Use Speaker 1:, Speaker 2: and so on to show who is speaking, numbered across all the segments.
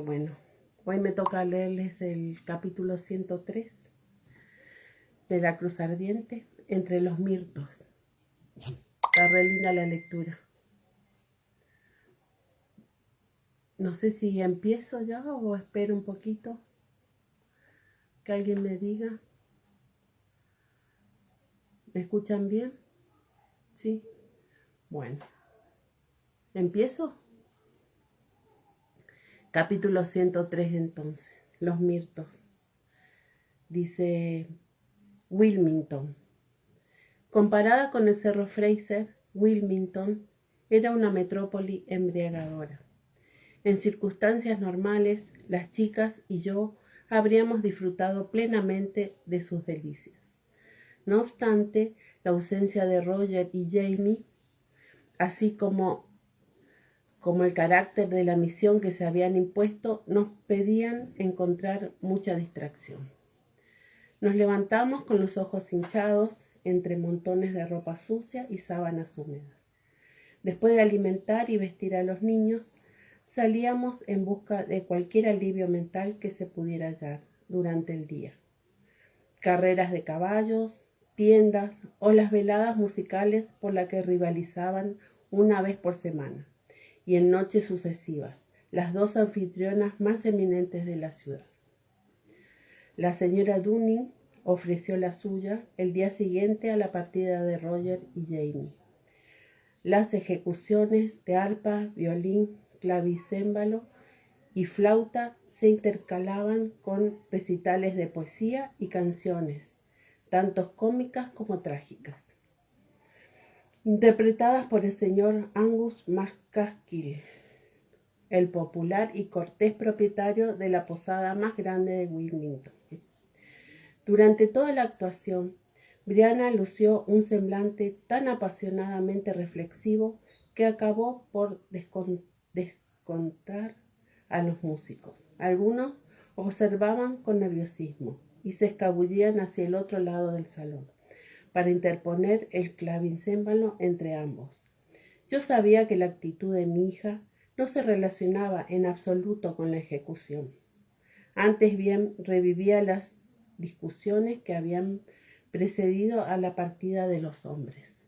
Speaker 1: Bueno, hoy me toca leerles el capítulo 103 de La Cruz Ardiente, Entre los Mirtos. Está re linda la lectura. No sé si empiezo ya o espero un poquito que alguien me diga. ¿Me escuchan bien? ¿Sí? Bueno, ¿empiezo? Capítulo 103 entonces, Los Mirtos. Dice Wilmington. Comparada con el Cerro Fraser, Wilmington era una metrópoli embriagadora. En circunstancias normales, las chicas y yo habríamos disfrutado plenamente de sus delicias. No obstante, la ausencia de Roger y Jamie, así como el carácter de la misión que se habían impuesto, nos pedían encontrar mucha distracción. Nos levantamos con los ojos hinchados entre montones de ropa sucia y sábanas húmedas. Después de alimentar y vestir a los niños, salíamos en busca de cualquier alivio mental que se pudiera hallar durante el día. Carreras de caballos, tiendas o las veladas musicales por las que rivalizaban una vez por semana y en noches sucesivas las dos anfitrionas más eminentes de la ciudad. La señora Dunning ofreció la suya el día siguiente a la partida de Roger y Jamie. Las ejecuciones de arpa, violín, clavicémbalo y flauta se intercalaban con recitales de poesía y canciones, tanto cómicas como trágicas, interpretadas por el señor Angus McCaskill, el popular y cortés propietario de la posada más grande de Wilmington. Durante toda la actuación, Brianna lució un semblante tan apasionadamente reflexivo que acabó por descontar a los músicos. Algunos observaban con nerviosismo y se escabullían hacia el otro lado del salón para interponer el clavicémbalo entre ambos. Yo sabía que la actitud de mi hija no se relacionaba en absoluto con la ejecución. Antes bien revivía las discusiones que habían precedido a la partida de los hombres.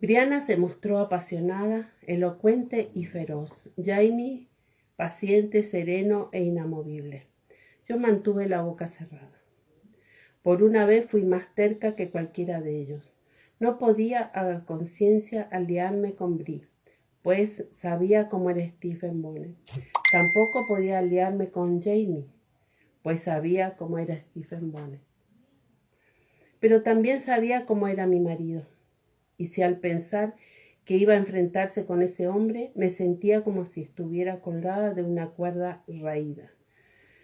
Speaker 1: Brianna se mostró apasionada, elocuente y feroz. Jamie, paciente, sereno e inamovible. Yo mantuve la boca cerrada. Por una vez fui más terca que cualquiera de ellos. No podía a conciencia aliarme con Brie, pues sabía cómo era Stephen Bonnet. Tampoco podía aliarme con Jamie, pues sabía cómo era Stephen Bonnet. Pero también sabía cómo era mi marido. Y si al pensar que iba a enfrentarse con ese hombre, me sentía como si estuviera colgada de una cuerda raída,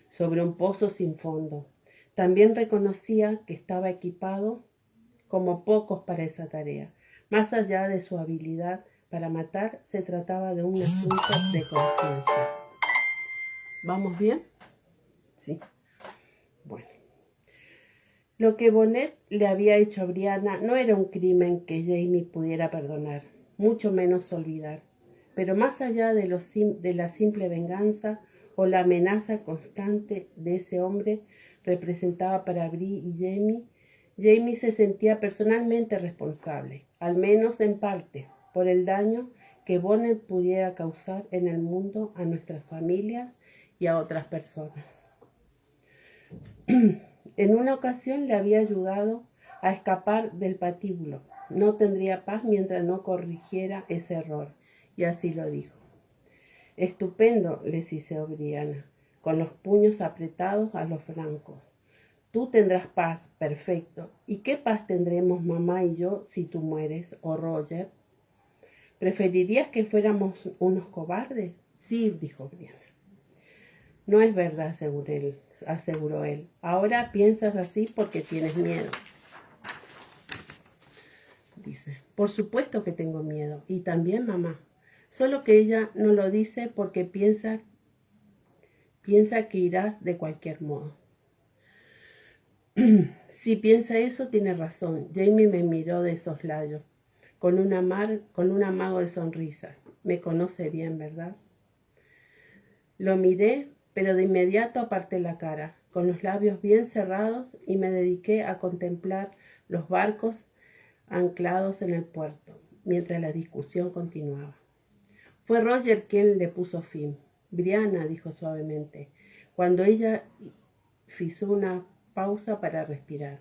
Speaker 1: sobre un pozo sin fondo. También reconocía que estaba equipado como pocos para esa tarea. Más allá de su habilidad para matar, se trataba de un asunto de conciencia. ¿Vamos bien? Sí. Bueno. Lo que Bonnet le había hecho a Brianna no era un crimen que Jamie pudiera perdonar, mucho menos olvidar. Pero más allá de la simple venganza o la amenaza constante de ese hombre representaba para Brie y Jamie se sentía personalmente responsable, al menos en parte, por el daño que Bonnet pudiera causar en el mundo a nuestras familias y a otras personas. En una ocasión le había ayudado a escapar del patíbulo. No tendría paz mientras no corrigiera ese error, y así lo dijo. Estupendo, le siseó Brianna, con los puños apretados a los flancos. Tú tendrás paz, perfecto. ¿Y qué paz tendremos mamá y yo si tú mueres, o Roger? ¿Preferirías que fuéramos unos cobardes? Sí, dijo Brianna. No es verdad, aseguró él. Ahora piensas así porque tienes miedo. Dice, por supuesto que tengo miedo. Y también mamá. Solo que ella no lo dice porque piensa que irás de cualquier modo. Si piensa eso, tiene razón. Jamie me miró de soslayo, con un amago de sonrisa. Me conoce bien, ¿verdad? Lo miré, pero de inmediato aparté la cara, con los labios bien cerrados, y me dediqué a contemplar los barcos anclados en el puerto, mientras la discusión continuaba. Fue Roger quien le puso fin. Brianna, dijo suavemente, cuando ella hizo una pausa para respirar.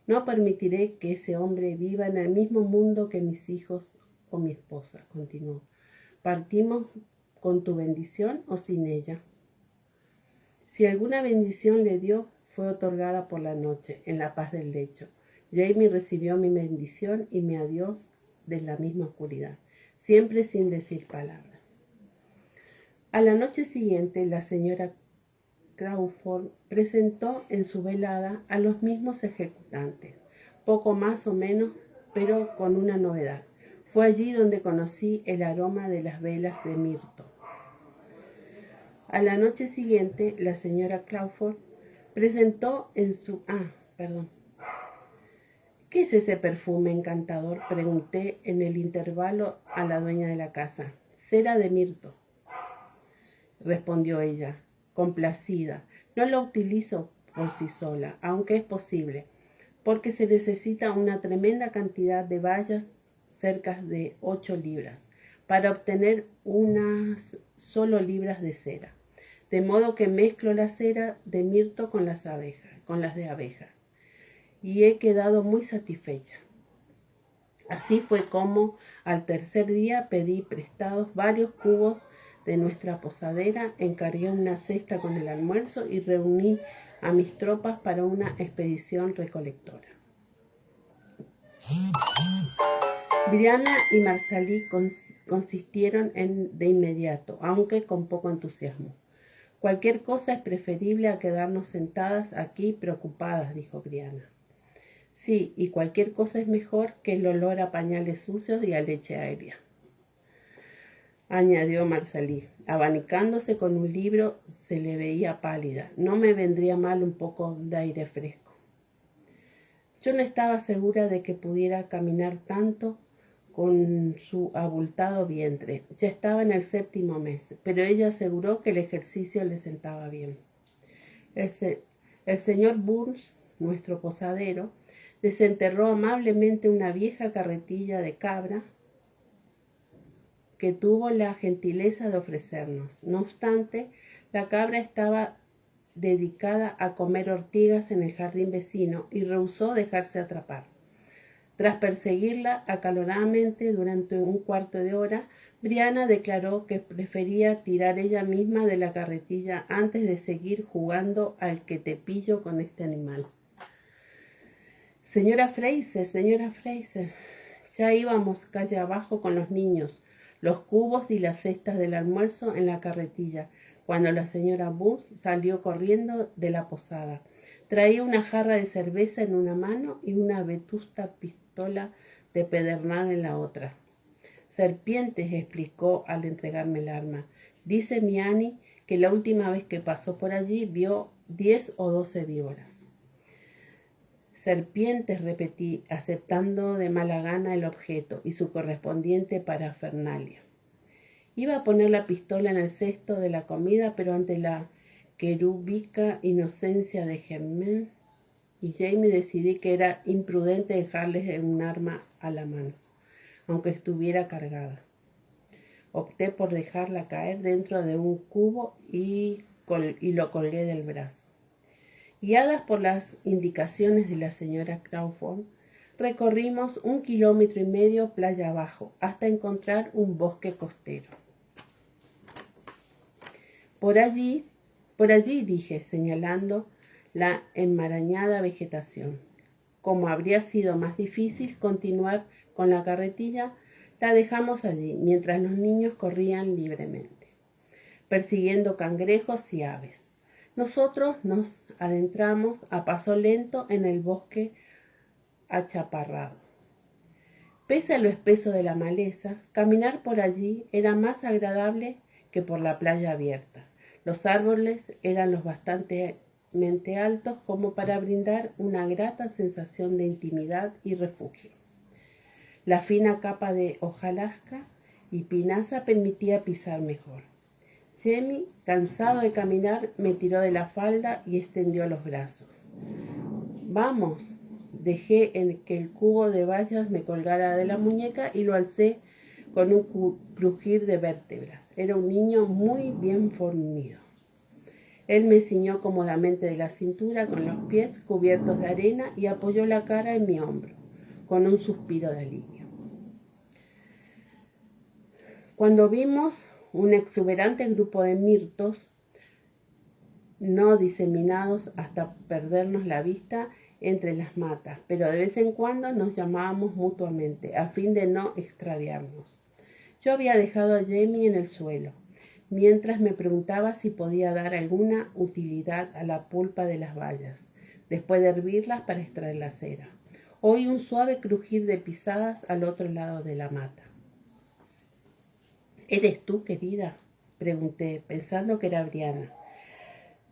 Speaker 1: No permitiré que ese hombre viva en el mismo mundo que mis hijos o mi esposa, continuó. ¿Partimos con tu bendición o sin ella? Si alguna bendición le dio, fue otorgada por la noche, en la paz del lecho. Jamie recibió mi bendición y mi adiós de la misma oscuridad, siempre sin decir palabra. A la noche siguiente, la señora Crawford presentó en su velada a los mismos ejecutantes, poco más o menos, pero con una novedad. Fue allí donde conocí el aroma de las velas de mirto. A la noche siguiente, la señora Crawford presentó en su... ¿Qué es ese perfume encantador?, pregunté en el intervalo a la dueña de la casa. Cera de mirto, respondió ella, complacida. No lo utilizo por sí sola, aunque es posible, porque se necesita una tremenda cantidad de bayas, cerca de 8 libras, para obtener unas solo libras de cera. De modo que mezclo la cera de mirto con las de abeja, y he quedado muy satisfecha. Así fue como al tercer día pedí prestados varios cubos de nuestra posadera, encargué una cesta con el almuerzo y reuní a mis tropas para una expedición recolectora. Brianna y Marsalie consistieron de inmediato, aunque con poco entusiasmo. Cualquier cosa es preferible a quedarnos sentadas aquí preocupadas, dijo Brianna. Sí, y cualquier cosa es mejor que el olor a pañales sucios y a leche agria, añadió Marsalie. Abanicándose con un libro, se le veía pálida. No me vendría mal un poco de aire fresco. Yo no estaba segura de que pudiera caminar tanto con su abultado vientre. Ya estaba en el 7º mes, pero ella aseguró que el ejercicio le sentaba bien. El señor Burns, nuestro posadero, desenterró amablemente una vieja carretilla de cabra que tuvo la gentileza de ofrecernos. No obstante, la cabra estaba dedicada a comer ortigas en el jardín vecino y rehusó dejarse atrapar. Tras perseguirla acaloradamente durante un cuarto de hora, Brianna declaró que prefería tirar ella misma de la carretilla antes de seguir jugando al que te pillo con este animal. Señora Fraser, ya íbamos calle abajo con los niños, los cubos y las cestas del almuerzo en la carretilla, cuando la señora Burns salió corriendo de la posada. Traía una jarra de cerveza en una mano y una vetusta pistola de pedernal en la otra. Serpientes, explicó al entregarme el arma. Dice mi Annie que la última vez que pasó por allí vio 10 o 12 víboras. Serpientes, repetí, aceptando de mala gana el objeto y su correspondiente parafernalia. Iba a poner la pistola en el cesto de la comida, pero ante la querúbica inocencia de Germain y Jamie decidí que era imprudente dejarles un arma a la mano, aunque estuviera cargada. Opté por dejarla caer dentro de un cubo y lo colgué del brazo. Guiadas por las indicaciones de la señora Crawford, recorrimos 1,5 kilómetros playa abajo hasta encontrar un bosque costero. Por allí, dije, señalando la enmarañada vegetación. Como habría sido más difícil continuar con la carretilla, la dejamos allí, mientras los niños corrían libremente, persiguiendo cangrejos y aves. Nosotros nos adentramos a paso lento en el bosque achaparrado. Pese a lo espeso de la maleza, caminar por allí era más agradable que por la playa abierta. Los árboles eran lo bastantemente altos como para brindar una grata sensación de intimidad y refugio. La fina capa de hojarasca y pinaza permitía pisar mejor. Jamie, cansado de caminar, me tiró de la falda y extendió los brazos. Vamos. Dejé en que el cubo de bayas me colgara de la muñeca y lo alcé con un crujir de vértebras. Era un niño muy bien fornido. Él me ciñó cómodamente de la cintura con los pies cubiertos de arena y apoyó la cara en mi hombro, con un suspiro de alivio. Cuando vimos un exuberante grupo de mirtos, no diseminados hasta perdernos la vista entre las matas, pero de vez en cuando nos llamábamos mutuamente, a fin de no extraviarnos. Yo había dejado a Jamie en el suelo, mientras me preguntaba si podía dar alguna utilidad a la pulpa de las bayas, después de hervirlas para extraer la cera. Oí un suave crujir de pisadas al otro lado de la mata. ¿Eres tú, querida?, pregunté, pensando que era Brianna.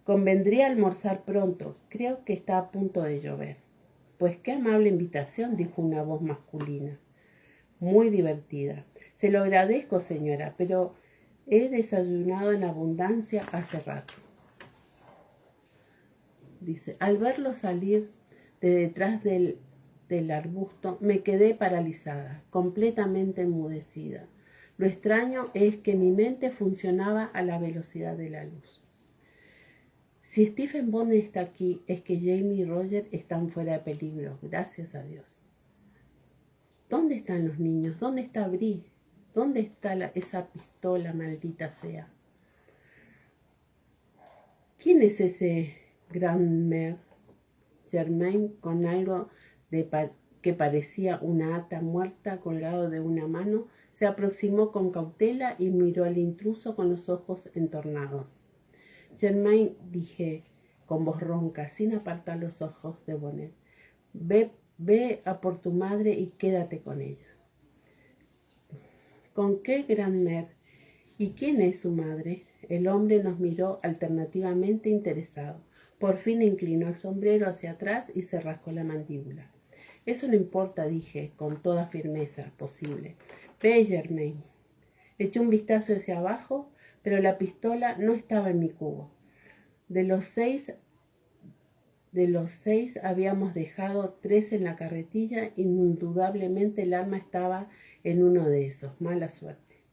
Speaker 1: Convendría almorzar pronto. Creo que está a punto de llover. Pues qué amable invitación, dijo una voz masculina, muy divertida. Se lo agradezco, señora, pero he desayunado en abundancia hace rato. Dice, al verlo salir de detrás del arbusto, me quedé paralizada, completamente enmudecida. Lo extraño es que mi mente funcionaba a la velocidad de la luz. Si Stephen Bonnet está aquí, es que Jamie y Roger están fuera de peligro, gracias a Dios. ¿Dónde están los niños? ¿Dónde está Bri? ¿Dónde está esa pistola, maldita sea? ¿Quién es ese Grandmère? Germain, con algo que parecía una ata muerta colgado de una mano, se aproximó con cautela y miró al intruso con los ojos entornados. Germain, dije con voz ronca, sin apartar los ojos de Bonnet, ve a por tu madre y quédate con ella. ¿Con qué Grandmère? ¿Y quién es su madre? El hombre nos miró alternativamente interesado. Por fin inclinó el sombrero hacia atrás y se rascó la mandíbula. Eso no importa, dije, con toda firmeza posible. Ve, Germain. Eché un vistazo hacia abajo, pero la pistola no estaba en mi cubo. De los seis habíamos dejado 3 en la carretilla. Indudablemente el arma estaba en uno de esos. Mala suerte.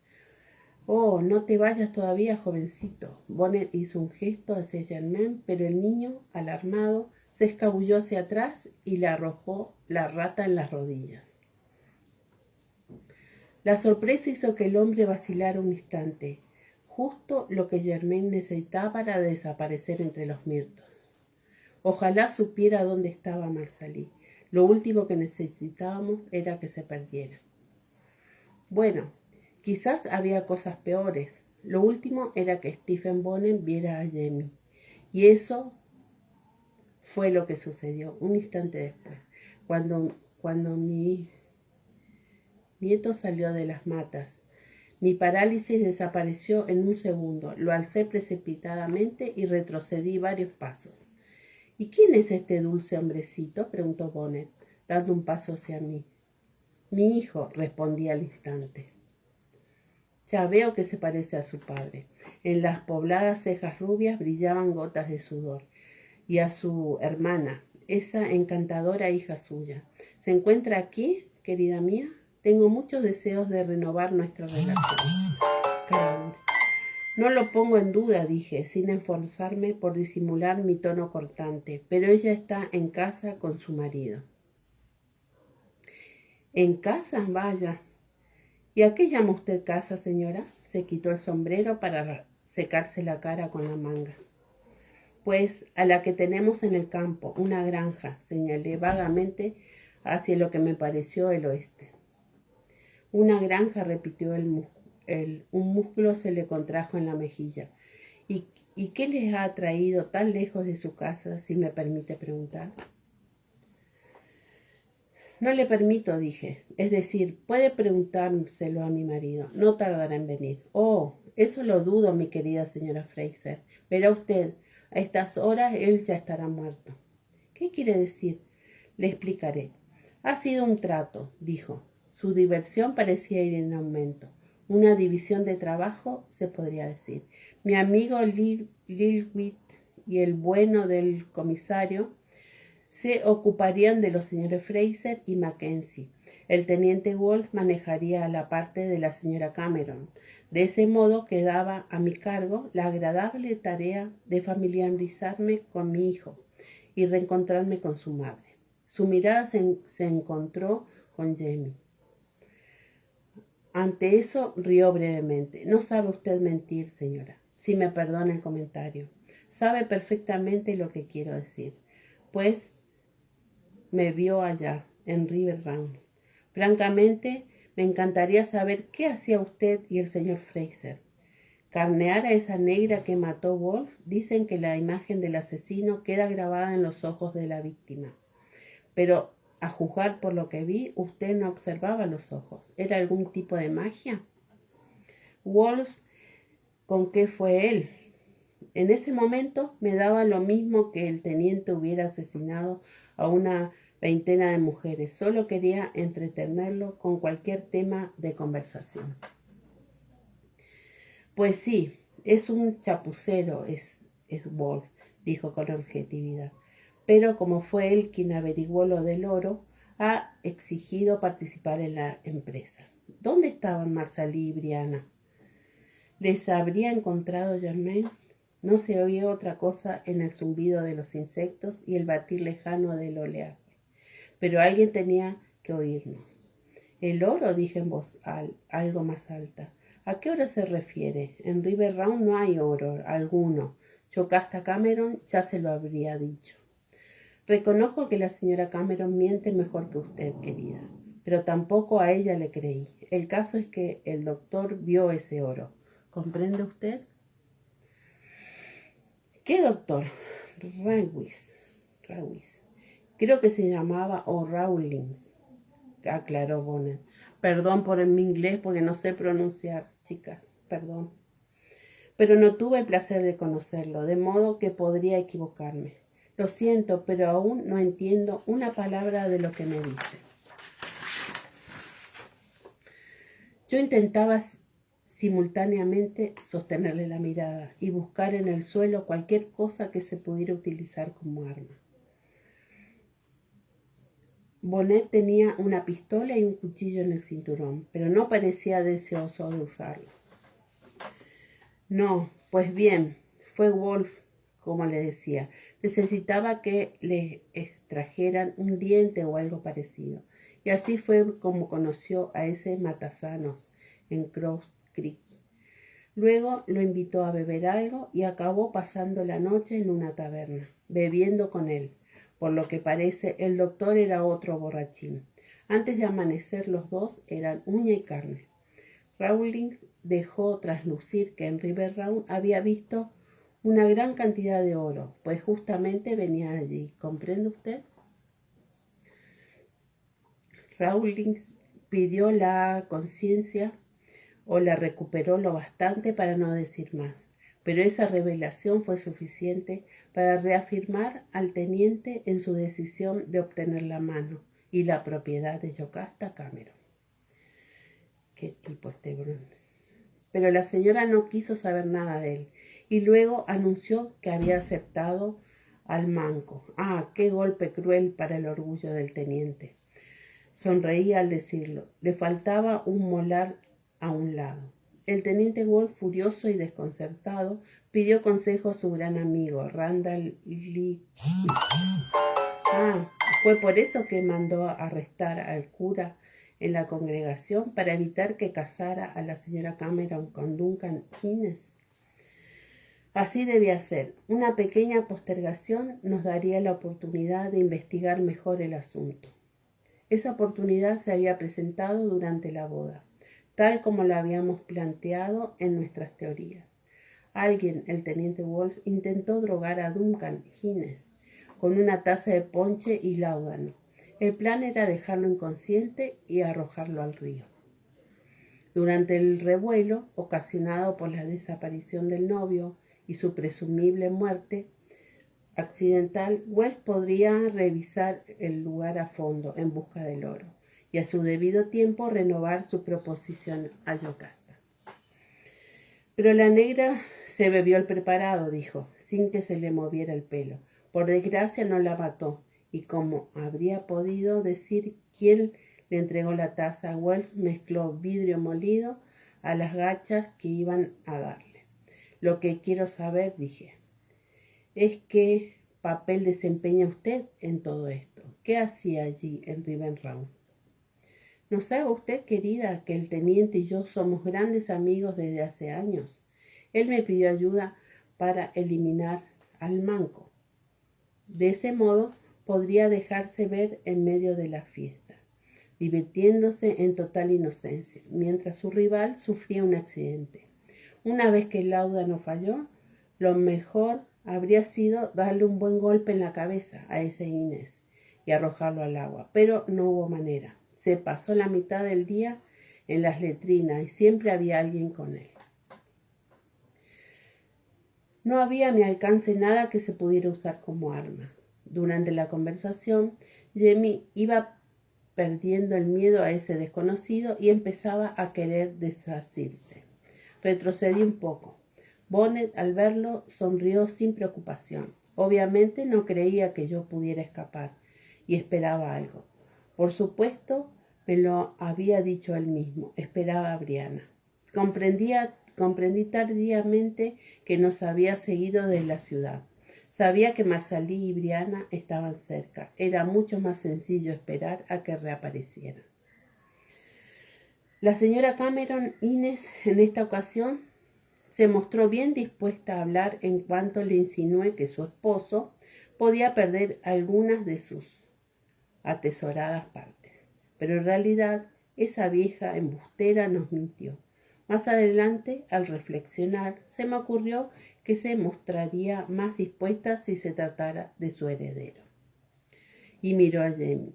Speaker 1: Oh, no te vayas todavía, jovencito. Bonnet hizo un gesto hacia Germain, pero el niño, alarmado, se escabulló hacia atrás y le arrojó la rata en las rodillas. La sorpresa hizo que el hombre vacilara un instante, justo lo que Germain necesitaba para desaparecer entre los mirtos. Ojalá supiera dónde estaba Marsalis. Lo último que necesitábamos era que se perdiera. Bueno, quizás había cosas peores. Lo último era que Stephen Bonnet viera a Jamie. Y eso fue lo que sucedió un instante después, cuando mi nieto salió de las matas. Mi parálisis desapareció en un segundo. Lo alcé precipitadamente y retrocedí varios pasos. ¿Y quién es este dulce hombrecito?, preguntó Bonnet, dando un paso hacia mí. Mi hijo, respondí al instante. Ya veo que se parece a su padre. En las pobladas cejas rubias brillaban gotas de sudor. Y a su hermana, esa encantadora hija suya. ¿Se encuentra aquí, querida mía? Tengo muchos deseos de renovar nuestra relación. Caramba. No lo pongo en duda, dije, sin esforzarme por disimular mi tono cortante, pero ella está en casa con su marido. ¿En casa? Vaya. ¿Y a qué llama usted casa, señora? Se quitó el sombrero para secarse la cara con la manga. Pues a la que tenemos en el campo, una granja, señalé vagamente hacia lo que me pareció el oeste. Una granja, repitió un músculo se le contrajo en la mejilla. ¿Y qué les ha traído tan lejos de su casa, si me permite preguntar? No le permito, dije. Es decir, puede preguntárselo a mi marido. No tardará en venir. Oh, eso lo dudo, mi querida señora Fraser. Verá usted, a estas horas él ya estará muerto. ¿Qué quiere decir? Le explicaré. Ha sido un trato, dijo. Su diversión parecía ir en aumento. una división de trabajo, se podría decir. Mi amigo Lilwit y el bueno del comisario se ocuparían de los señores Fraser y Mackenzie. El teniente Wolf manejaría la parte de la señora Cameron. De ese modo quedaba a mi cargo la agradable tarea de familiarizarme con mi hijo y reencontrarme con su madre. Su mirada se encontró con Jamie. Ante eso rió brevemente. No sabe usted mentir, señora. Si me perdona el comentario. Sabe perfectamente lo que quiero decir. Pues me vio allá, en River Round. Francamente, me encantaría saber qué hacía usted y el señor Fraser. Carnear a esa negra que mató Wolf. Dicen que la imagen del asesino queda grabada en los ojos de la víctima. Pero, a juzgar por lo que vi, usted no observaba los ojos. ¿Era algún tipo de magia? Wolf, ¿con qué fue él? En ese momento me daba lo mismo que el teniente hubiera asesinado a una veintena de mujeres. Solo quería entretenerlo con cualquier tema de conversación. Pues sí, es un chapucero, es Wolf, dijo con objetividad. Pero como fue él quien averiguó lo del oro, ha exigido participar en la empresa. ¿Dónde estaban Marsalí y Brianna? ¿Les habría encontrado Germain? No se oía otra cosa en el zumbido de los insectos y el batir lejano del oleaje. Pero alguien tenía que oírnos. El oro, dije en voz algo más alta. ¿A qué hora se refiere? En River Round no hay oro alguno. Yocasta Cameron ya se lo habría dicho. Reconozco que la señora Cameron miente mejor que usted, querida, pero tampoco a ella le creí. El caso es que el doctor vio ese oro. ¿Comprende usted? ¿Qué doctor? Rawis. Creo que se llamaba O'Rawlings, aclaró Bonnet. Perdón por mi inglés porque no sé pronunciar, chicas, perdón. Pero no tuve el placer de conocerlo, de modo que podría equivocarme. Lo siento, pero aún no entiendo una palabra de lo que me dice. Yo intentaba simultáneamente sostenerle la mirada y buscar en el suelo cualquier cosa que se pudiera utilizar como arma. Bonnet tenía una pistola y un cuchillo en el cinturón, pero no parecía deseoso de usarlo. No, pues bien, fue Wolf, como le decía. Necesitaba que le extrajeran un diente o algo parecido. Y así fue como conoció a ese matasanos en Cross Creek. Luego lo invitó a beber algo y acabó pasando la noche en una taberna, bebiendo con él. Por lo que parece, el doctor era otro borrachín. Antes de amanecer los dos eran uña y carne. Rawlings dejó traslucir que en River Round había visto una gran cantidad de oro, pues justamente venía allí. ¿Comprende usted? Rawlings pidió la conciencia o la recuperó lo bastante para no decir más, pero esa revelación fue suficiente para reafirmar al teniente en su decisión de obtener la mano y la propiedad de Yocasta Cameron. ¿Qué tipo este Bruno? Pero la señora no quiso saber nada de él y luego anunció que había aceptado al manco. ¡Ah, qué golpe cruel para el orgullo del teniente! Sonreía al decirlo. Le faltaba un molar a un lado. El teniente Wolf, furioso y desconcertado, pidió consejo a su gran amigo, Randall Lee. Fue por eso que mandó arrestar al cura en la congregación para evitar que casara a la señora Cameron con Duncan Hines. Así debía ser. Una pequeña postergación nos daría la oportunidad de investigar mejor el asunto. Esa oportunidad se había presentado durante la boda, tal como la habíamos planteado en nuestras teorías. Alguien, el teniente Wolf, intentó drogar a Duncan Hines con una taza de ponche y láudano. El plan era dejarlo inconsciente y arrojarlo al río. Durante el revuelo ocasionado por la desaparición del novio y su presumible muerte accidental, Wells podría revisar el lugar a fondo en busca del oro y a su debido tiempo renovar su proposición a Yocasta. Pero la negra se bebió el preparado, dijo, sin que se le moviera el pelo. Por desgracia no la mató, y como habría podido decir quién le entregó la taza, Wells mezcló vidrio molido a las gachas que iban a darle. Lo que quiero saber, dije, es qué papel desempeña usted en todo esto. ¿Qué hacía allí en Rivenround? ¿No sabe usted, querida, que el teniente y yo somos grandes amigos desde hace años? Él me pidió ayuda para eliminar al manco. De ese modo podría dejarse ver en medio de la fiesta, divirtiéndose en total inocencia, mientras su rival sufría un accidente. Una vez que el láudano falló, lo mejor habría sido darle un buen golpe en la cabeza a ese Inés y arrojarlo al agua, pero no hubo manera. Se pasó la mitad del día en las letrinas y siempre había alguien con él. No había a mi alcance nada que se pudiera usar como arma. Durante la conversación, Jamie iba perdiendo el miedo a ese desconocido y empezaba a querer desasirse. Retrocedí un poco. Bonnet, al verlo, sonrió sin preocupación. Obviamente no creía que yo pudiera escapar y esperaba algo. Por supuesto, me lo había dicho él mismo. Esperaba a Brianna. Comprendí tardíamente que nos había seguido desde la ciudad. Sabía que Marsalí y Brianna estaban cerca. Era mucho más sencillo esperar a que reaparecieran. La señora Cameron Innes en esta ocasión se mostró bien dispuesta a hablar en cuanto le insinué que su esposo podía perder algunas de sus atesoradas partes. Pero en realidad esa vieja embustera nos mintió. Más adelante, al reflexionar, se me ocurrió que se mostraría más dispuesta si se tratara de su heredero. Y miró a Jamie,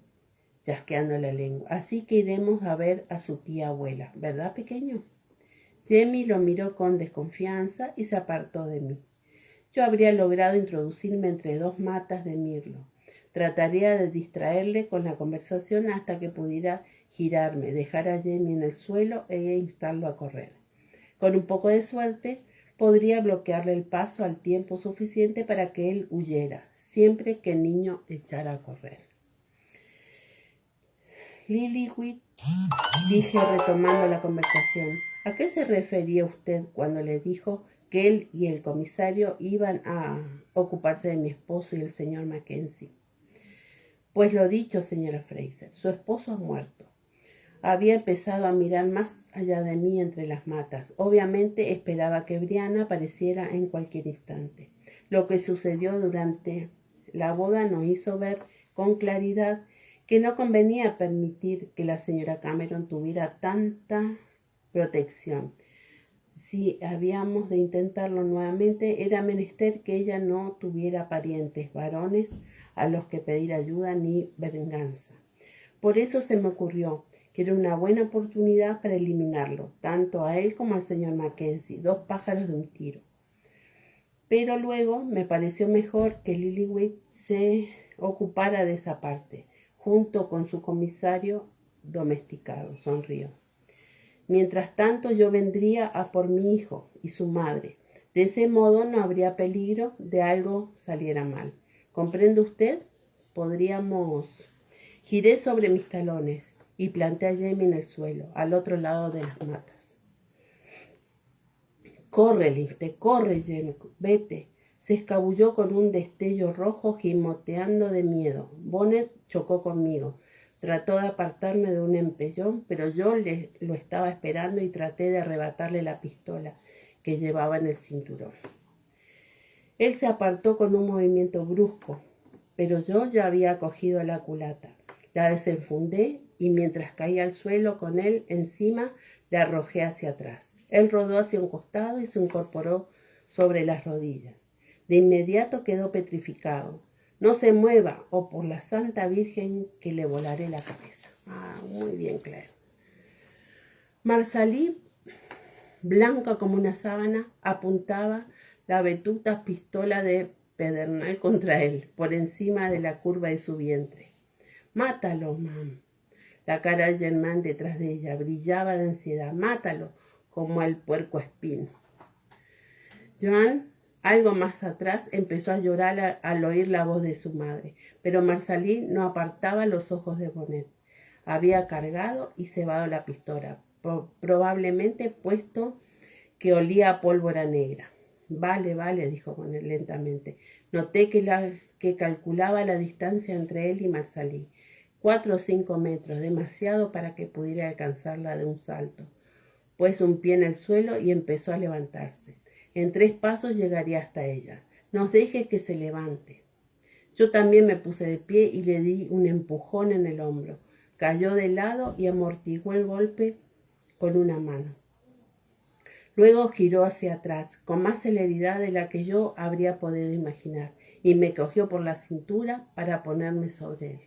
Speaker 1: chasqueando la lengua. Así que iremos a ver a su tía abuela, ¿verdad, pequeño? Jamie lo miró con desconfianza y se apartó de mí. Yo habría logrado introducirme entre dos matas de mirlo. Trataría de distraerle con la conversación hasta que pudiera girarme, dejar a Jamie en el suelo e instarlo a correr. Con un poco de suerte, podría bloquearle el paso al tiempo suficiente para que él huyera, siempre que el niño echara a correr. Lillywhite, dije retomando la conversación, ¿a qué se refería usted cuando le dijo que él y el comisario iban a ocuparse de mi esposo y el señor Mackenzie? Pues lo dicho, señora Fraser, su esposo ha muerto. Había empezado a mirar más allá de mí entre las matas. Obviamente esperaba que Brianna apareciera en cualquier instante. Lo que sucedió durante la boda nos hizo ver con claridad que no convenía permitir que la señora Cameron tuviera tanta protección. Si habíamos de intentarlo nuevamente, era menester que ella no tuviera parientes varones a los que pedir ayuda ni venganza. Por eso se me ocurrió que era una buena oportunidad para eliminarlo, tanto a él como al señor Mackenzie, dos pájaros de un tiro. Pero luego me pareció mejor que Lillywhite se ocupara de esa parte, junto con su comisario domesticado. Sonrió. Mientras tanto yo vendría a por mi hijo y su madre. De ese modo no habría peligro de algo saliera mal. ¿Comprende usted? Podríamos... Giré sobre mis talones y planté a Jamie en el suelo, al otro lado de las matas. «Corre, Lifte, corre, Jamie, vete». Se escabulló con un destello rojo, gimoteando de miedo. Bonnet chocó conmigo. Trató de apartarme de un empellón, pero yo lo estaba esperando y traté de arrebatarle la pistola que llevaba en el cinturón. Él se apartó con un movimiento brusco, pero yo ya había cogido la culata. La desenfundé y mientras caía al suelo con él encima, le arrojé hacia atrás. Él rodó hacia un costado y se incorporó sobre las rodillas. De inmediato quedó petrificado. «No se mueva, o por la Santa Virgen que le volaré la cabeza». Muy bien, claro. Marsalí, blanca como una sábana, apuntaba la vetusta pistola de pedernal contra él, por encima de la curva de su vientre. «Mátalo, mam». La cara de Germán detrás de ella brillaba de ansiedad. «Mátalo, como al puercoespín». Joan, algo más atrás, empezó a llorar al oír la voz de su madre, pero Marsalí no apartaba los ojos de Bonnet. Había cargado y cebado la pistola, probablemente puesto que olía a pólvora negra. Vale, dijo Bonnet lentamente. Noté que calculaba la distancia entre él y Marsalí. 4 o 5 metros, demasiado para que pudiera alcanzarla de un salto. Puso un pie en el suelo y empezó a levantarse. En 3 pasos llegaría hasta ella. No deje que se levante. Yo también me puse de pie y le di un empujón en el hombro. Cayó de lado y amortiguó el golpe con una mano. Luego giró hacia atrás, con más celeridad de la que yo habría podido imaginar, y me cogió por la cintura para ponerme sobre él.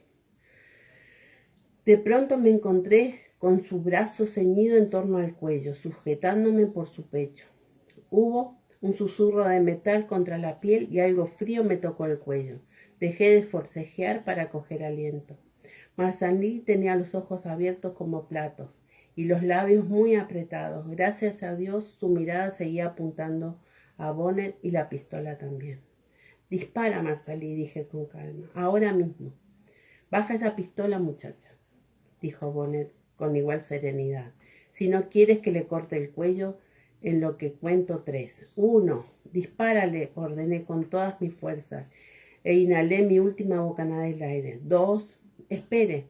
Speaker 1: De pronto me encontré con su brazo ceñido en torno al cuello, sujetándome por su pecho. Hubo un susurro de metal contra la piel y algo frío me tocó el cuello. Dejé de forcejear para coger aliento. Marsalí tenía los ojos abiertos como platos y los labios muy apretados. Gracias a Dios su mirada seguía apuntando a Bonnet y la pistola también. Dispara, Marsalí, dije con calma. Ahora mismo. Baja esa pistola, muchacha, dijo Bonnet con igual serenidad. Si no quieres que le corte el cuello, en lo que cuento 3. 1. Dispárale, ordené con todas mis fuerzas e inhalé mi última bocanada del aire. 2. Espere.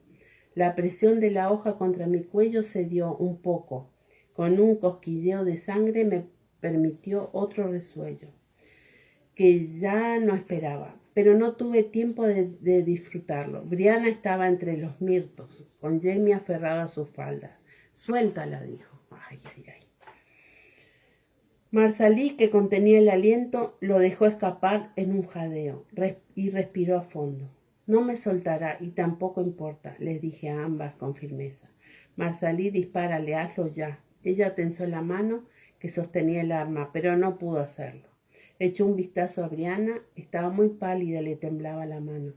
Speaker 1: La presión de la hoja contra mi cuello cedió un poco. Con un cosquilleo de sangre me permitió otro resuello, que ya no esperaba, pero no tuve tiempo de disfrutarlo. Brianna estaba entre los mirtos, con Jamie aferrado a sus faldas. Suéltala, dijo. Ay. Marsalí, que contenía el aliento, lo dejó escapar en un jadeo y respiró a fondo. No me soltará y tampoco importa, les dije a ambas con firmeza. Marsalí, dispárale, hazlo ya. Ella tensó la mano que sostenía el arma, pero no pudo hacerlo. Echó un vistazo a Brianna, estaba muy pálida y le temblaba la mano.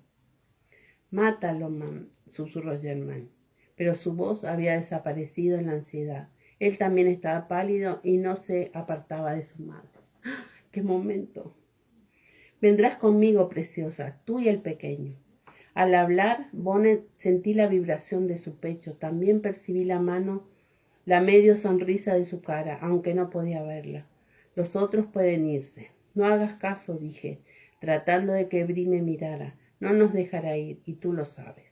Speaker 1: Mátalo, mam, susurró Germain, pero su voz había desaparecido en la ansiedad. Él también estaba pálido y no se apartaba de su madre. ¡Ah! ¡Qué momento! Vendrás conmigo, preciosa, tú y el pequeño. Al hablar, Bonnet sentí la vibración de su pecho. También percibí la medio sonrisa de su cara, aunque no podía verla. Los otros pueden irse. No hagas caso, dije, tratando de que Brie me mirara. No nos dejará ir, y tú lo sabes.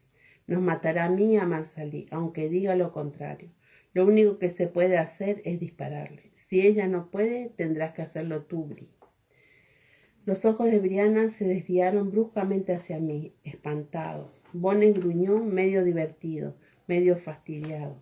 Speaker 1: Nos matará a mí y a Marsalí, aunque diga lo contrario. Lo único que se puede hacer es dispararle. Si ella no puede, tendrás que hacerlo tú, Brie. Los ojos de Brianna se desviaron bruscamente hacia mí, espantados. Bonnet gruñó, medio divertido, medio fastidiado.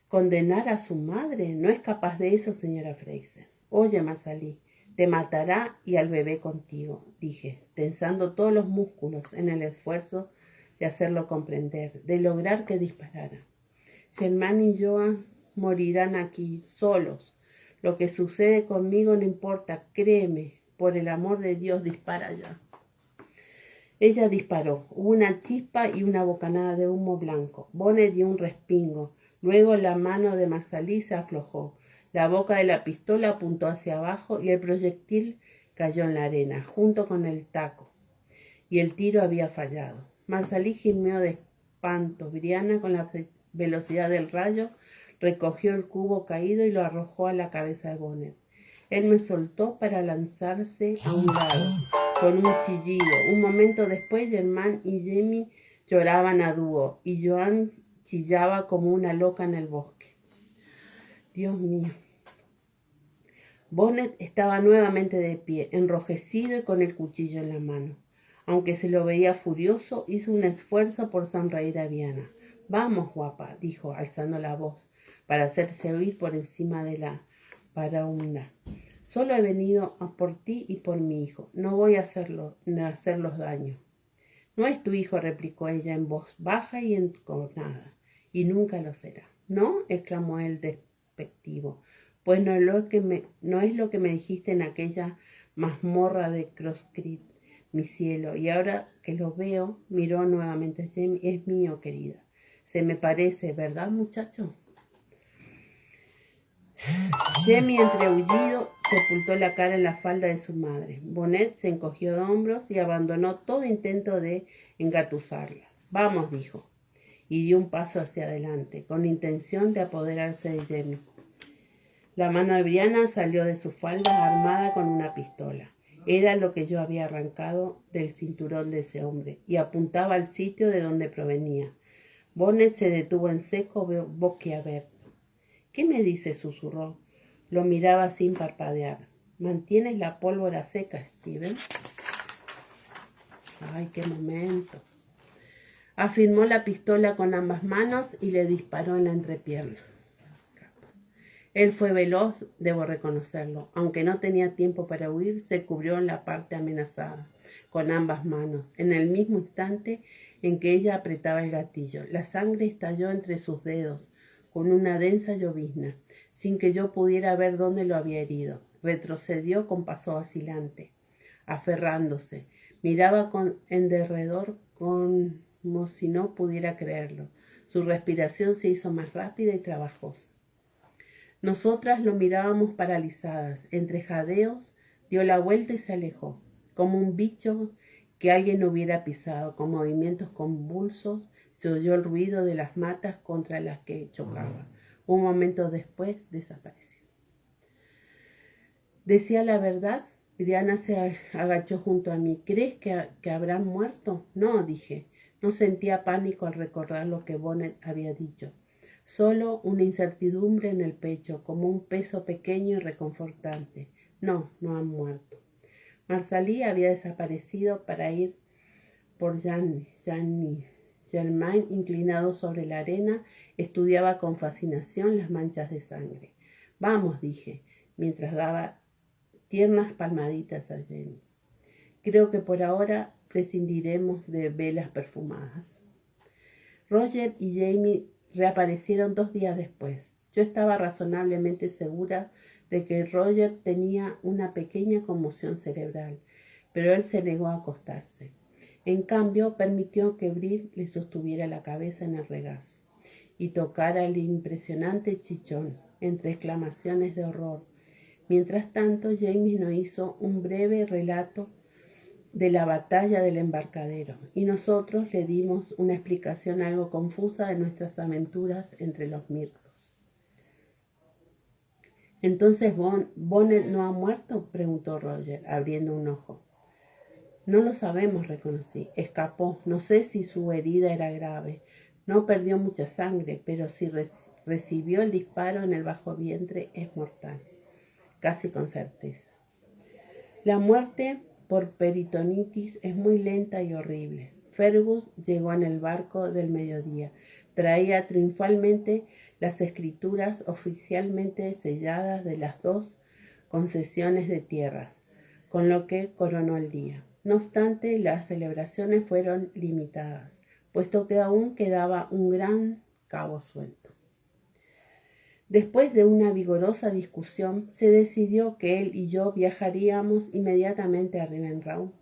Speaker 1: ¿Condenar a su madre? No es capaz de eso, señora Fraser. Oye, Marsalí, te matará y al bebé contigo, dije, tensando todos los músculos en el esfuerzo de hacerlo comprender, de lograr que disparara. Germain y Joan morirán aquí, solos. Lo que sucede conmigo no importa, créeme, por el amor de Dios, dispara ya. Ella disparó. Hubo una chispa y una bocanada de humo blanco. Bonnet dio un respingo. Luego la mano de Marsalí se aflojó. La boca de la pistola apuntó hacia abajo y el proyectil cayó en la arena, junto con el taco. Y el tiro había fallado. Marsalí gimió de espanto. Brianna, con la velocidad del rayo, recogió el cubo caído y lo arrojó a la cabeza de Bonnet. Él me soltó para lanzarse a un lado, con un chillido. Un momento después, Germain y Jamie lloraban a dúo, y Joan chillaba como una loca en el bosque. Dios mío. Bonnet estaba nuevamente de pie, enrojecido y con el cuchillo en la mano. Aunque se lo veía furioso, hizo un esfuerzo por sonreír a Brianna. Vamos, guapa, dijo, alzando la voz, para hacerse oír por encima de la paraúna. Solo he venido por ti y por mi hijo. No voy a hacerlos daño. No es tu hijo, replicó ella en voz baja y enconada, y nunca lo será. ¿No? Exclamó él despectivo. Pues no es lo que me dijiste en aquella mazmorra de Cross Creek, mi cielo. Y ahora que lo veo, miró nuevamente a Jamie. Es mío, querida. Se me parece, ¿verdad, muchacho? Jamie, entre sepultó la cara en la falda de su madre. Bonnet se encogió de hombros y abandonó todo intento de engatusarla. Vamos, dijo, y dio un paso hacia adelante, con intención de apoderarse de Jamie. La mano de Brianna salió de su falda armada con una pistola. Era lo que yo había arrancado del cinturón de ese hombre, y apuntaba al sitio de donde provenía. Bonnet se detuvo en seco, boquiabierto. «¿Qué me dices?», susurró. Lo miraba sin parpadear. «¿Mantienes la pólvora seca, Steven?». «Ay, qué momento». Afirmó la pistola con ambas manos y le disparó en la entrepierna. Él fue veloz, debo reconocerlo. Aunque no tenía tiempo para huir, se cubrió la parte amenazada con ambas manos, en el mismo instante en que ella apretaba el gatillo. La sangre estalló entre sus dedos con una densa llovizna, sin que yo pudiera ver dónde lo había herido. Retrocedió con paso vacilante, aferrándose. Miraba en derredor como si no pudiera creerlo. Su respiración se hizo más rápida y trabajosa. Nosotras lo mirábamos paralizadas. Entre jadeos, dio la vuelta y se alejó, como un bicho que alguien hubiera pisado. Con movimientos convulsos se oyó el ruido de las matas contra las que chocaba. Un momento después desapareció. ¿Decía la verdad? Brianna se agachó junto a mí. ¿Crees que habrán muerto? No, dije. No sentía pánico al recordar lo que Bonnet había dicho. Solo una incertidumbre en el pecho, como un peso pequeño y reconfortante. No, no han muerto. Marsalie había desaparecido para ir por Germain, inclinado sobre la arena, estudiaba con fascinación las manchas de sangre. Vamos, dije, mientras daba tiernas palmaditas a Jenny. Creo que por ahora prescindiremos de velas perfumadas. Roger y Jamie reaparecieron 2 días después. Yo estaba razonablemente segura de que Roger tenía una pequeña conmoción cerebral, pero él se negó a acostarse. En cambio, permitió que Brill le sostuviera la cabeza en el regazo y tocara el impresionante chichón, entre exclamaciones de horror. Mientras tanto, Jamie nos hizo un breve relato de la batalla del embarcadero, y nosotros le dimos una explicación algo confusa de nuestras aventuras entre los mirtos. «¿Entonces Bonnet no ha muerto?», preguntó Roger, abriendo un ojo. «No lo sabemos», reconocí. «Escapó. No sé si su herida era grave. No perdió mucha sangre, pero si recibió el disparo en el bajo vientre es mortal. Casi con certeza. La muerte por peritonitis es muy lenta y horrible». Fergus llegó en el barco del mediodía. Traía triunfalmente las escrituras oficialmente selladas de las 2 concesiones de tierras, con lo que coronó el día. No obstante, las celebraciones fueron limitadas, puesto que aún quedaba un gran cabo suelto. Después de una vigorosa discusión, se decidió que él y yo viajaríamos inmediatamente a Rivenraun.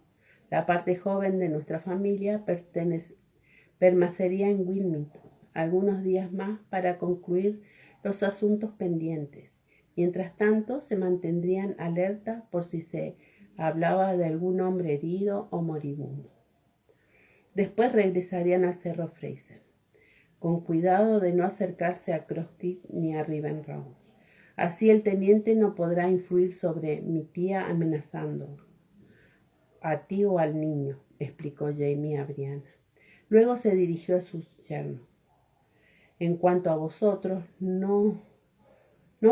Speaker 1: La parte joven de nuestra familia permanecería en Wilmington algunos días más para concluir los asuntos pendientes. Mientras tanto, se mantendrían alerta por si se hablaba de algún hombre herido o moribundo. Después regresarían al Cerro Fraser, con cuidado de no acercarse a Cross Creek ni a Rivenraun. Así el teniente no podrá influir sobre mi tía amenazando a ti o al niño, explicó Jamie a Brianna. Luego se dirigió a sus yernos. En cuanto a vosotros, no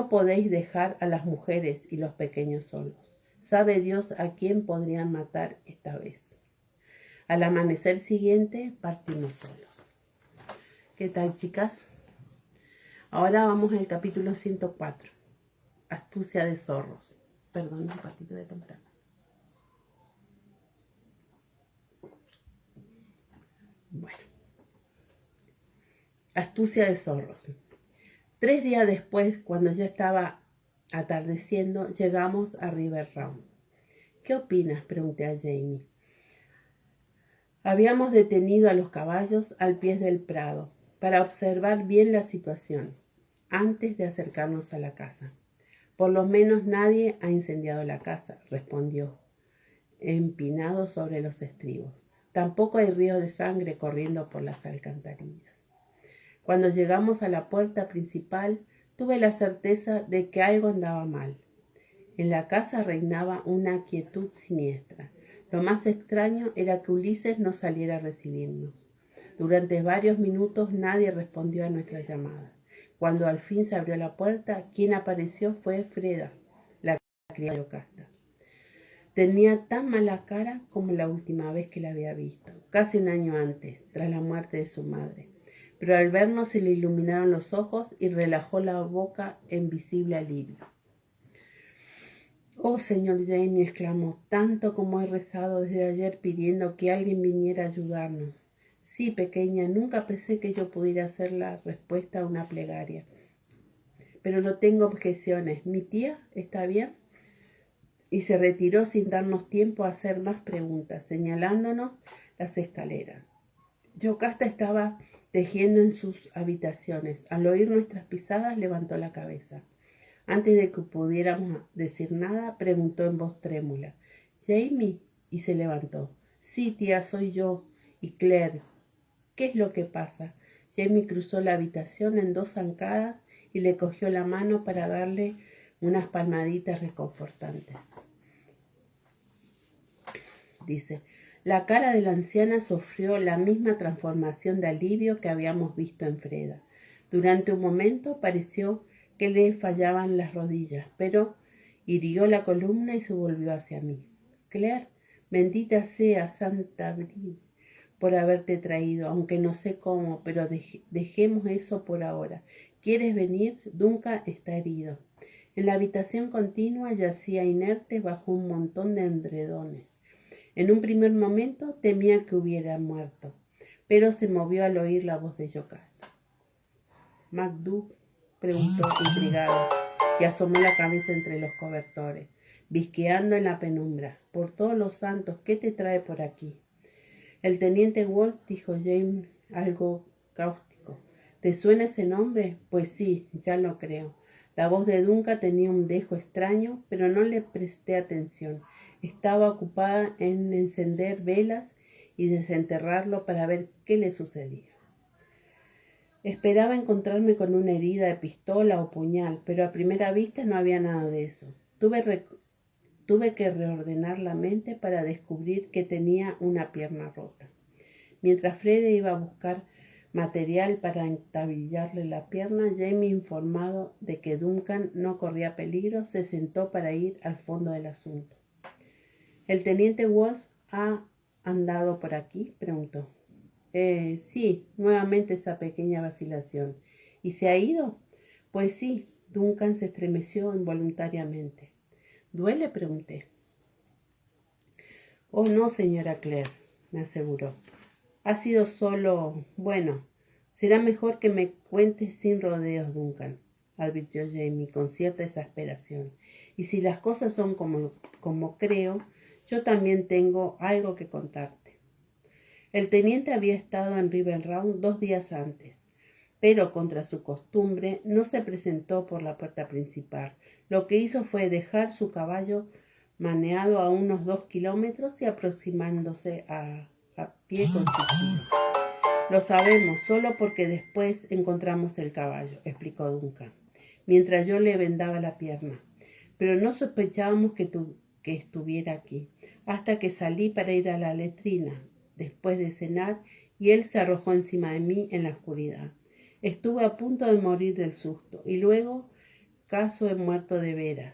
Speaker 1: podéis dejar a las mujeres y los pequeños solos. Sabe Dios a quién podrían matar esta vez. Al amanecer siguiente partimos solos. ¿Qué tal, chicas? Ahora vamos al capítulo 104. Astucia de zorros. Perdón, un patito de temprano. Bueno. Astucia de zorros. 3 días después, cuando ya estaba atardeciendo, llegamos a Rivenraun. ¿Qué opinas?, pregunté a Jamie. Habíamos detenido a los caballos al pie del prado para observar bien la situación antes de acercarnos a la casa. Por lo menos nadie ha incendiado la casa, respondió, empinado sobre los estribos. Tampoco hay ríos de sangre corriendo por las alcantarillas. Cuando llegamos a la puerta principal, tuve la certeza de que algo andaba mal. En la casa reinaba una quietud siniestra. Lo más extraño era que Ulises no saliera a recibirnos. Durante varios minutos nadie respondió a nuestras llamadas. Cuando al fin se abrió la puerta, quien apareció fue Freda, la criada de Yocasta. Tenía tan mala cara como la última vez que la había visto, casi un año antes, tras la muerte de su madre. Pero al vernos se le iluminaron los ojos y relajó la boca en visible alivio. «Oh, señor Jamie», exclamó, «tanto como he rezado desde ayer pidiendo que alguien viniera a ayudarnos». «Sí, pequeña, nunca pensé que yo pudiera hacer la respuesta a una plegaria. Pero no tengo objeciones. ¿Mi tía está bien?» Y se retiró sin darnos tiempo a hacer más preguntas, señalándonos las escaleras. Yocasta estaba tejiendo en sus habitaciones. Al oír nuestras pisadas, levantó la cabeza. Antes de que pudiéramos decir nada, preguntó en voz trémula, «¿Jamie?» Y se levantó. «Sí, tía, soy yo. Y Claire, ¿qué es lo que pasa?» Jamie cruzó la habitación en 2 zancadas y le cogió la mano para darle unas palmaditas reconfortantes. Dice, la cara de la anciana sufrió la misma transformación de alivio que habíamos visto en Freda. Durante un momento pareció que le fallaban las rodillas, pero hirió la columna y se volvió hacia mí. «Claire, bendita sea Santa Brígida por haberte traído, aunque no sé cómo, pero dejemos eso por ahora. ¿Quieres venir? Duncan está herido». En la habitación continua yacía inerte bajo un montón de edredones. En un primer momento temía que hubiera muerto, pero se movió al oír la voz de Yocasta. «¿MacDuff?» preguntó intrigado, y asomó la cabeza entre los cobertores, visqueando en la penumbra. «Por todos los santos, ¿qué te trae por aquí?» «El teniente Wolf», dijo James algo cáustico. «¿Te suena ese nombre?» «Pues sí, ya lo creo». La voz de Duncan tenía un dejo extraño, pero no le presté atención. Estaba ocupada en encender velas y desenterrarlo para ver qué le sucedía. Esperaba encontrarme con una herida de pistola o puñal, pero a primera vista no había nada de eso. Tuve que reordenar la mente para descubrir que tenía una pierna rota. Mientras Freda iba a buscar material para entablillarle la pierna, Jamie, informado de que Duncan no corría peligro, se sentó para ir al fondo del asunto. «¿El teniente Wolf ha andado por aquí?», preguntó. Sí, nuevamente esa pequeña vacilación. «¿Y se ha ido?» «Pues sí». Duncan se estremeció involuntariamente. «¿Duele?», pregunté. «Oh, no, señora Claire», me aseguró. «Ha sido solo... Bueno, será mejor que me cuentes sin rodeos, Duncan», advirtió Jamie con cierta exasperación. «Y si las cosas son como creo, yo también tengo algo que contarte». El teniente había estado en River Round 2 días antes, pero contra su costumbre no se presentó por la puerta principal. Lo que hizo fue dejar su caballo maneado a unos 2 kilómetros y aproximándose a pie con sigilo. «Lo sabemos solo porque después encontramos el caballo», explicó Duncan, mientras yo le vendaba la pierna. «Pero no sospechábamos que estuviera aquí, hasta que salí para ir a la letrina, después de cenar, y él se arrojó encima de mí en la oscuridad. Estuve a punto de morir del susto, y luego caso he muerto de veras,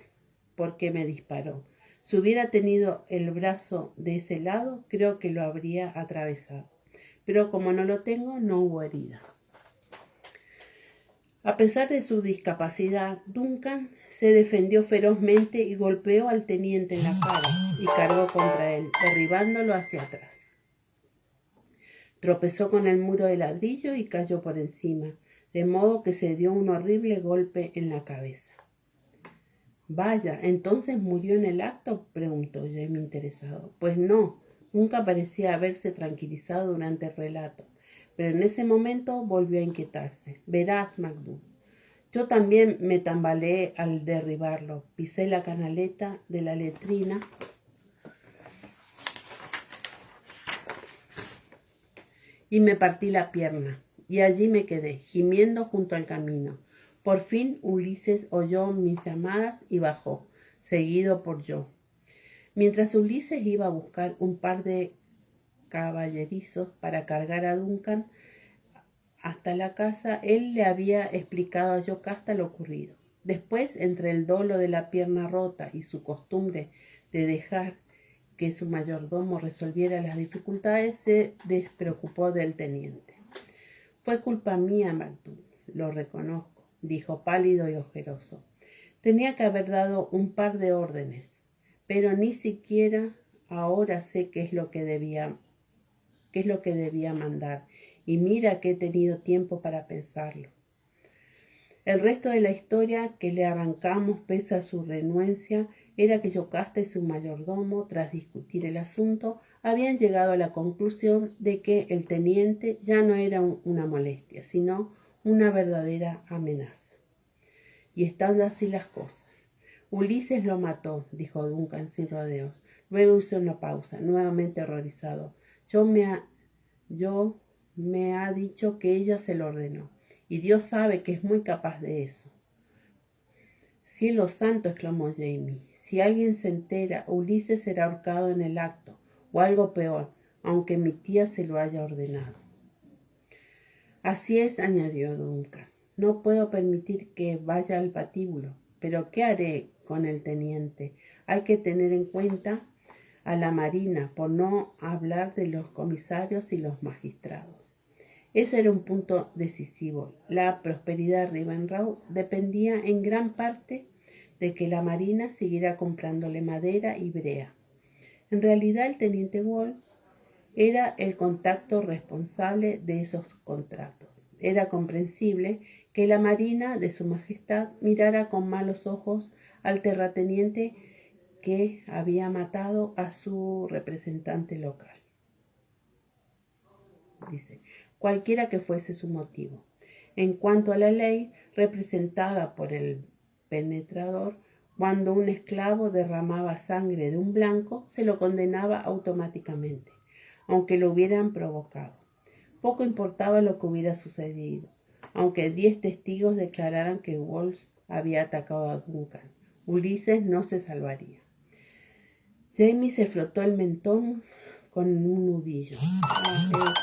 Speaker 1: porque me disparó. Si hubiera tenido el brazo de ese lado, creo que lo habría atravesado. Pero como no lo tengo, no hubo herida». A pesar de su discapacidad, Duncan se defendió ferozmente y golpeó al teniente en la cara y cargó contra él, derribándolo hacia atrás. Tropezó con el muro de ladrillo y cayó por encima, de modo que se dio un horrible golpe en la cabeza. «Vaya, ¿entonces murió en el acto?», preguntó Jamie interesado. «Pues no», nunca parecía haberse tranquilizado durante el relato, pero en ese momento volvió a inquietarse. «Verás, MacDuff, Yo también me tambaleé al derribarlo. Pisé la canaleta de la letrina y me partí la pierna. Y allí me quedé, gimiendo junto al camino. Por fin Ulises oyó mis llamadas y bajó, seguido por yo. Mientras Ulises iba a buscar un par de caballerizos para cargar a Duncan hasta la casa, él le había explicado a Yocasta lo ocurrido. Después, entre el dolo de la pierna rota y su costumbre de dejar que su mayordomo resolviera las dificultades, se despreocupó del teniente. Fue culpa mía, Macduff, lo reconozco, dijo pálido y ojeroso. Tenía que haber dado un par de órdenes, pero ni siquiera ahora sé qué es lo que debía mandar, y mira que he tenido tiempo para pensarlo. El resto de la historia que le arrancamos pese a su renuencia era que Yocasta y su mayordomo, tras discutir el asunto, habían llegado a la conclusión de que el teniente ya no era una molestia, sino una verdadera amenaza. Y estando así las cosas, Ulises lo mató, dijo Duncan sin rodeos. Luego hizo una pausa, nuevamente horrorizado. Me ha dicho que ella se lo ordenó, y Dios sabe que es muy capaz de eso. Cielo santo, exclamó Jamie. Si alguien se entera, Ulises será ahorcado en el acto, o algo peor, aunque mi tía se lo haya ordenado. Así es, añadió Duncan. No puedo permitir que vaya al patíbulo, pero ¿qué haré con el teniente? Hay que tener en cuenta a la marina, por no hablar de los comisarios y los magistrados. Eso era un punto decisivo. La prosperidad de Rivenrow dependía en gran parte de que la marina siguiera comprándole madera y brea. En realidad, el teniente Wall era el contacto responsable de esos contratos. Era comprensible que la marina de su majestad mirara con malos ojos al terrateniente que había matado a su representante local. Dice, cualquiera que fuese su motivo. En cuanto a la ley representada por el penetrador, cuando un esclavo derramaba sangre de un blanco, se lo condenaba automáticamente, aunque lo hubieran provocado. Poco importaba lo que hubiera sucedido, aunque 10 testigos declararan que Wolfe había atacado a Duncan. Ulises no se salvaría. Jamie se frotó el mentón con un nudillo.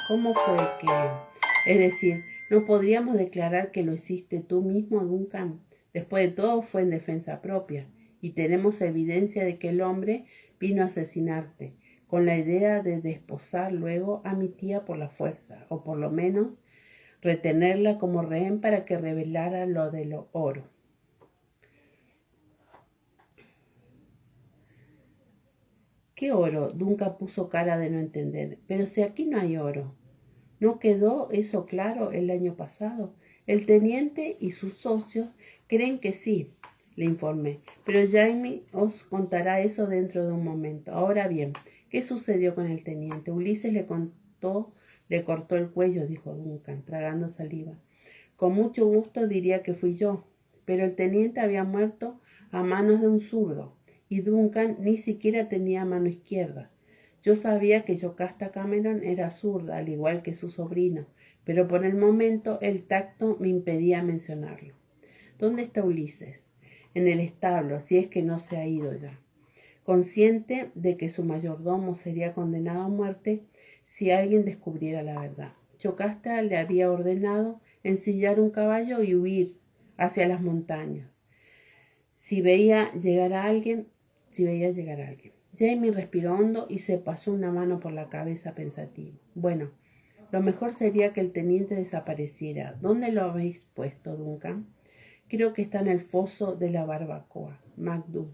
Speaker 1: ¿Cómo fue que...? Es decir, ¿no podríamos declarar que lo hiciste tú mismo, Duncan? Después de todo fue en defensa propia, y tenemos evidencia de que el hombre vino a asesinarte, con la idea de desposar luego a mi tía por la fuerza, o por lo menos retenerla como rehén para que revelara lo del oro. ¿Qué oro? Duncan puso cara de no entender. Pero si aquí no hay oro. ¿No quedó eso claro el año pasado? El teniente y sus socios creen que sí, le informé. Pero Jamie os contará eso dentro de un momento. Ahora bien, ¿qué sucedió con el teniente? Ulises le cortó el cuello, dijo Duncan, tragando saliva. Con mucho gusto diría que fui yo, pero el teniente había muerto a manos de un zurdo, y Duncan ni siquiera tenía mano izquierda. Yo sabía que Yocasta Cameron era zurda, al igual que su sobrino, pero por el momento el tacto me impedía mencionarlo. ¿Dónde está Ulises? En el establo, si es que no se ha ido ya. Consciente de que su mayordomo sería condenado a muerte si alguien descubriera la verdad. Yocasta le había ordenado ensillar un caballo y huir hacia las montañas. Si veía llegar a alguien. Jamie respiró hondo y se pasó una mano por la cabeza pensativo. Bueno, lo mejor sería que el teniente desapareciera. ¿Dónde lo habéis puesto, Duncan? Creo que está en el foso de la barbacoa, Macduff,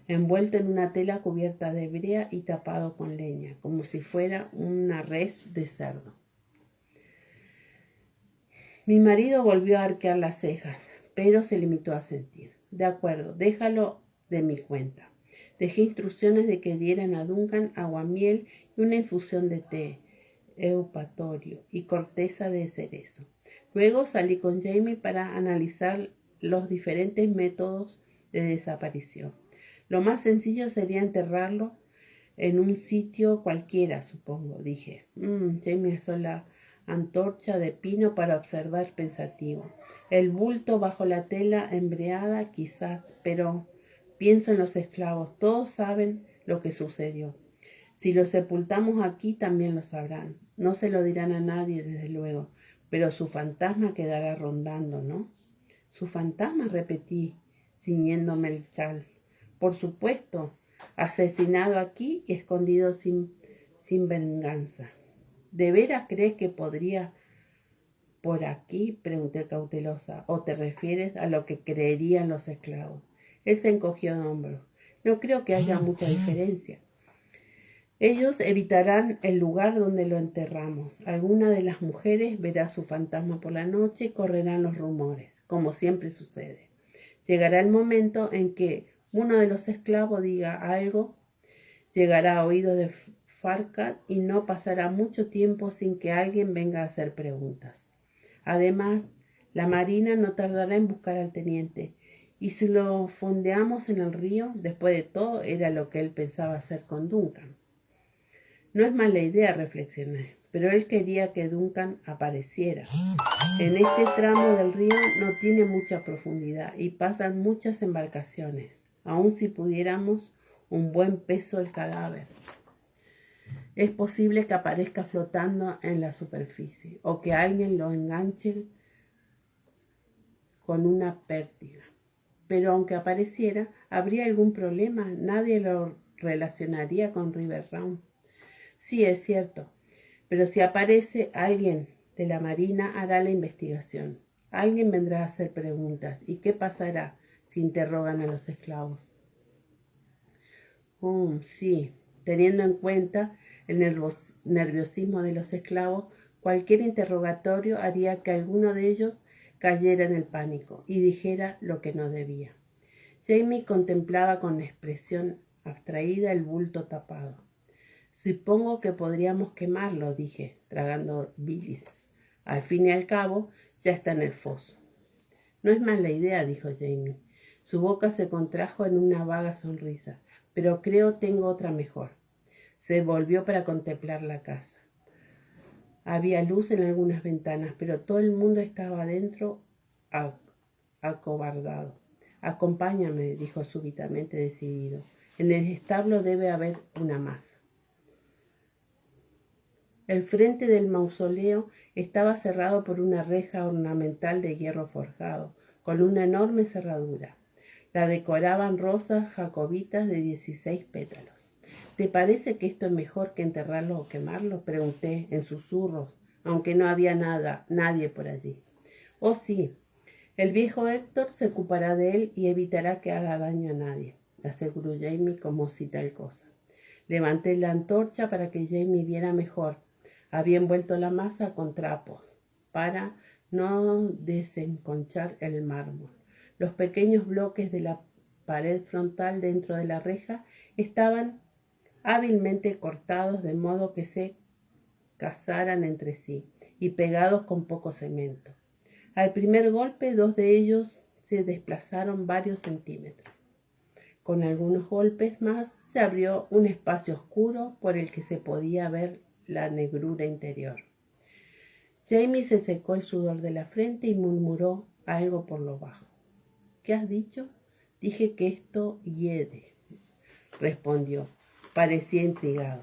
Speaker 1: envuelto en una tela cubierta de brea y tapado con leña, como si fuera una res de cerdo. Mi marido volvió a arquear las cejas, pero se limitó a sentir. De acuerdo, déjalo de mi cuenta. Dejé instrucciones de que dieran a Duncan aguamiel y una infusión de té, eupatorio y corteza de cerezo. Luego salí con Jamie para analizar los diferentes métodos de desaparición. Lo más sencillo sería enterrarlo en un sitio cualquiera, supongo, dije. Jamie usó la antorcha de pino para observar pensativo. El bulto bajo la tela embreada, quizás, pero pienso en los esclavos. Todos saben lo que sucedió. Si lo sepultamos aquí, también lo sabrán. No se lo dirán a nadie, desde luego, pero su fantasma quedará rondando, ¿no? Su fantasma, repetí, ciñéndome el chal. Por supuesto, asesinado aquí y escondido sin venganza. ¿De veras crees que podría por aquí? Pregunté cautelosa. ¿O te refieres a lo que creerían los esclavos? Él se encogió de hombros. No creo que haya mucha diferencia. Ellos evitarán el lugar donde lo enterramos. Alguna de las mujeres verá su fantasma por la noche y correrán los rumores, como siempre sucede. Llegará el momento en que uno de los esclavos diga algo, llegará a oídos de Farquhar y no pasará mucho tiempo sin que alguien venga a hacer preguntas. Además, la marina no tardará en buscar al teniente, y si lo fondeamos en el río, después de todo, era lo que él pensaba hacer con Duncan. No es mala idea, reflexioné, pero él quería que Duncan apareciera. En este tramo del río no tiene mucha profundidad y pasan muchas embarcaciones, aun si pudiéramos un buen peso el cadáver. Es posible que aparezca flotando en la superficie o que alguien lo enganche con una pértiga. Pero aunque apareciera, ¿habría algún problema? Nadie lo relacionaría con River Round. Sí, es cierto, pero si aparece alguien de la marina hará la investigación. Alguien vendrá a hacer preguntas. ¿Y qué pasará si interrogan a los esclavos? Sí, teniendo en cuenta el nerviosismo de los esclavos, cualquier interrogatorio haría que alguno de ellos cayera en el pánico y dijera lo que no debía. Jamie contemplaba con expresión abstraída el bulto tapado. Supongo que podríamos quemarlo, dije, tragando bilis. Al fin y al cabo, ya está en el foso. No es mala idea, dijo Jamie. Su boca se contrajo en una vaga sonrisa, pero creo tengo otra mejor. Se volvió para contemplar la casa. Había luz en algunas ventanas, pero todo el mundo estaba adentro acobardado. Acompáñame, dijo súbitamente decidido. En el establo debe haber una masa. El frente del mausoleo estaba cerrado por una reja ornamental de hierro forjado, con una enorme cerradura. La decoraban rosas jacobitas de 16 pétalos. ¿Te parece que esto es mejor que enterrarlo o quemarlo? Pregunté en susurros, aunque no había nadie por allí. Oh, sí, el viejo Héctor se ocupará de él y evitará que haga daño a nadie, aseguró Jamie como si tal cosa. Levanté la antorcha para que Jamie viera mejor. Había envuelto la masa con trapos para no desenconchar el mármol. Los pequeños bloques de la pared frontal dentro de la reja estaban hábilmente cortados de modo que se casaran entre sí y pegados con poco cemento. Al primer golpe, 2 de ellos se desplazaron varios centímetros. Con algunos golpes más se abrió un espacio oscuro por el que se podía ver la negrura interior. Jamie se secó el sudor de la frente y murmuró algo por lo bajo. ¿Qué has dicho? Dije que esto hiede, respondió. Parecía intrigado.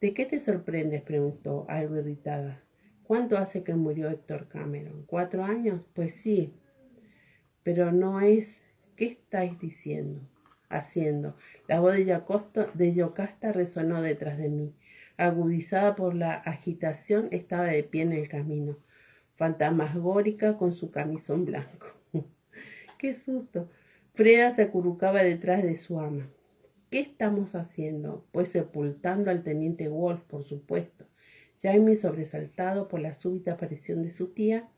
Speaker 1: ¿De qué te sorprendes? Preguntó, algo irritada. ¿Cuánto hace que murió Héctor Cameron? ¿4 años? Pues sí, pero no es... ¿Qué estáis diciendo? Haciendo. La voz de Yocasta resonó detrás de mí. Agudizada por la agitación, estaba de pie en el camino, fantasmagórica con su camisón blanco. ¡Qué susto! Freda se acurrucaba detrás de su ama. ¿Qué estamos haciendo? Pues sepultando al teniente Wolf, por supuesto. Jamie, sobresaltado por la súbita aparición de su tía,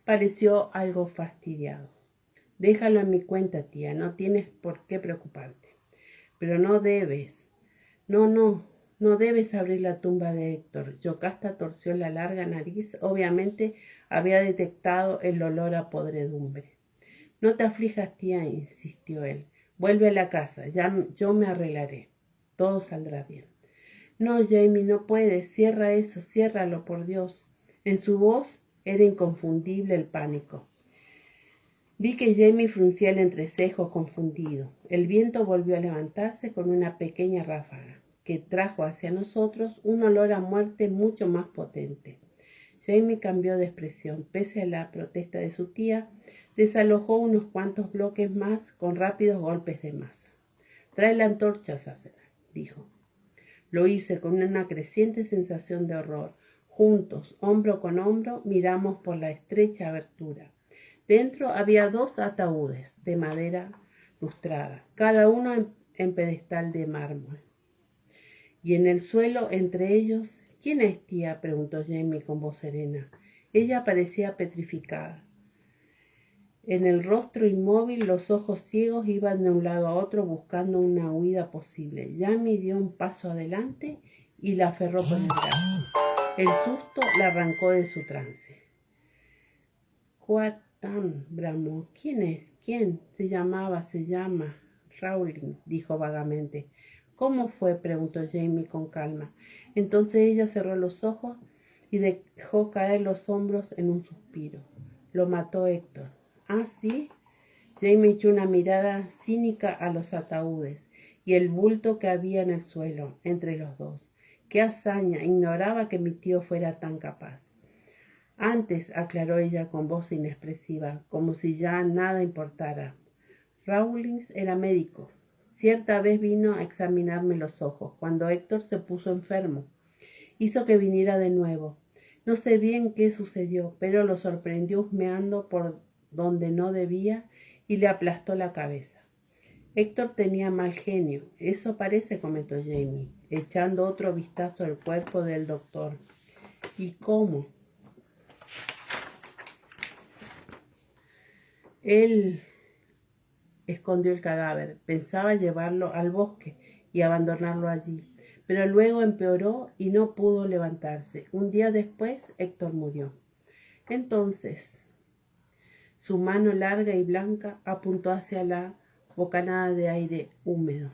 Speaker 1: pareció algo fastidiado. Déjalo en mi cuenta, tía, no tienes por qué preocuparte. Pero no debes. No debes abrir la tumba de Héctor. Yocasta torció la larga nariz. Obviamente había detectado el olor a podredumbre. No te aflijas, tía, insistió él. Vuelve a la casa, yo me arreglaré. Todo saldrá bien. No, Jamie, no puedes. Cierra eso, ciérralo, por Dios. En su voz era inconfundible el pánico. Vi que Jamie fruncía el entrecejo confundido. El viento volvió a levantarse con una pequeña ráfaga, que trajo hacia nosotros un olor a muerte mucho más potente. Jamie cambió de expresión. Pese a la protesta de su tía, desalojó unos cuantos bloques más con rápidos golpes de masa. «Trae la antorcha, Sassenach», dijo. Lo hice con una creciente sensación de horror. Juntos, hombro con hombro, miramos por la estrecha abertura. Dentro había 2 ataúdes de madera lustrada, cada uno en pedestal de mármol. Y en el suelo, entre ellos, «¿Quién es, tía?», preguntó Jamie con voz serena. Ella parecía petrificada. En el rostro inmóvil, los ojos ciegos iban de un lado a otro buscando una huida posible. Jamie dio un paso adelante y la aferró por el brazo. El susto la arrancó de su trance. «Cuatán», bramó. «¿Quién es? ¿Quién?» Se llama Rowling», dijo vagamente. «¿Cómo fue?», preguntó Jamie con calma. Entonces ella cerró los ojos y dejó caer los hombros en un suspiro. «Lo mató Héctor». «¿Ah, sí?». Jamie echó una mirada cínica a los ataúdes y el bulto que había en el suelo, entre los dos. «¡Qué hazaña! Ignoraba que mi tío fuera tan capaz». «Antes», aclaró ella con voz inexpresiva, como si ya nada importara. «Rawlins era médico. Cierta vez vino a examinarme los ojos, cuando Héctor se puso enfermo. Hizo que viniera de nuevo. No sé bien qué sucedió, pero lo sorprendió husmeando por donde no debía y le aplastó la cabeza. Héctor tenía mal genio, eso parece», comentó Jamie, echando otro vistazo al cuerpo del doctor. «¿Y cómo?». Él escondió el cadáver. Pensaba llevarlo al bosque y abandonarlo allí, pero luego empeoró y no pudo levantarse. Un día después, Héctor murió. Entonces, su mano larga y blanca apuntó hacia la bocanada de aire húmedo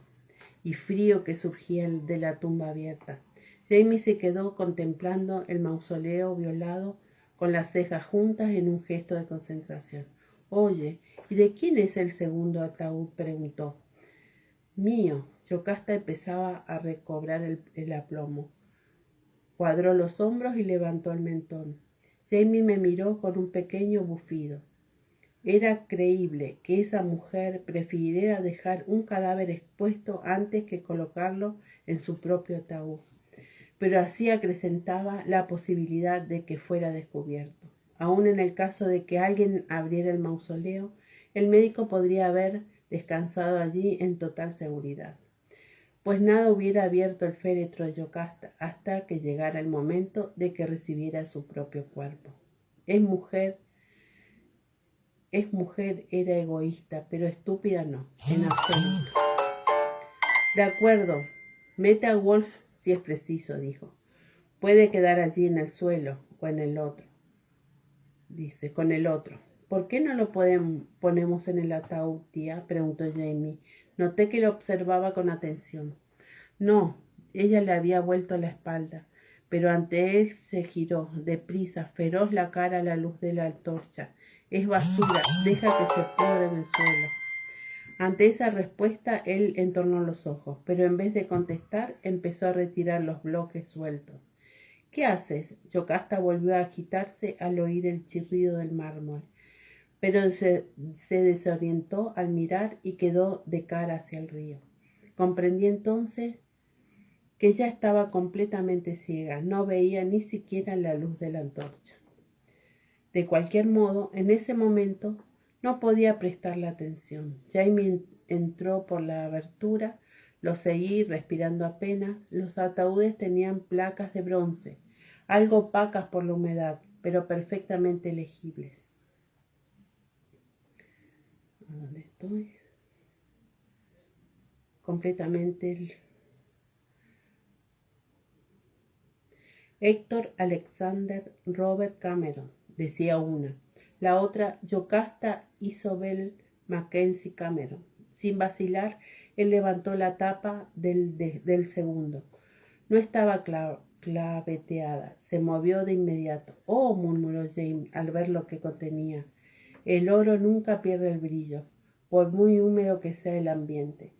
Speaker 1: y frío que surgía de la tumba abierta. Jamie se quedó contemplando el mausoleo violado con las cejas juntas en un gesto de concentración. «Oye, ¿y de quién es el segundo ataúd?», preguntó. «Mío». Yocasta empezaba a recobrar el aplomo. Cuadró los hombros y levantó el mentón. Jamie me miró con un pequeño bufido. Era creíble que esa mujer prefiriera dejar un cadáver expuesto antes que colocarlo en su propio ataúd, pero así acrecentaba la posibilidad de que fuera descubierto. Aun en el caso de que alguien abriera el mausoleo, el médico podría haber descansado allí en total seguridad, pues nada hubiera abierto el féretro de Yocasta hasta que llegara el momento de que recibiera su propio cuerpo. Es mujer, era egoísta, pero estúpida no, en absoluto. «De acuerdo, mete a Wolf si es preciso», dijo. «Puede quedar allí en el suelo o en el otro», dice, con el otro. «¿Por qué no lo ponemos en el ataúd, tía?», preguntó Jamie. Noté que lo observaba con atención. «No», ella le había vuelto la espalda, pero ante él se giró, deprisa, feroz la cara a la luz de la antorcha. «Es basura, deja que se pudra en el suelo». Ante esa respuesta, él entornó los ojos, pero en vez de contestar, empezó a retirar los bloques sueltos. «¿Qué haces?». Yocasta volvió a agitarse al oír el chirrido del mármol, pero se desorientó al mirar y quedó de cara hacia el río. Comprendí entonces que ya estaba completamente ciega, no veía ni siquiera la luz de la antorcha. De cualquier modo, en ese momento no podía prestarle atención. Jamie entró por la abertura, lo seguí respirando apenas. Los ataúdes tenían placas de bronce, algo opacas por la humedad, pero perfectamente legibles. ¿A dónde estoy? Completamente Héctor Alexander Robert Cameron, decía una. La otra, Yocasta Isobel Mackenzie Cameron. Sin vacilar, él levantó la tapa del segundo. No estaba claveteada. Se movió de inmediato. «Oh», murmuró Jane al ver lo que contenía. «El oro nunca pierde el brillo, por muy húmedo que sea el ambiente.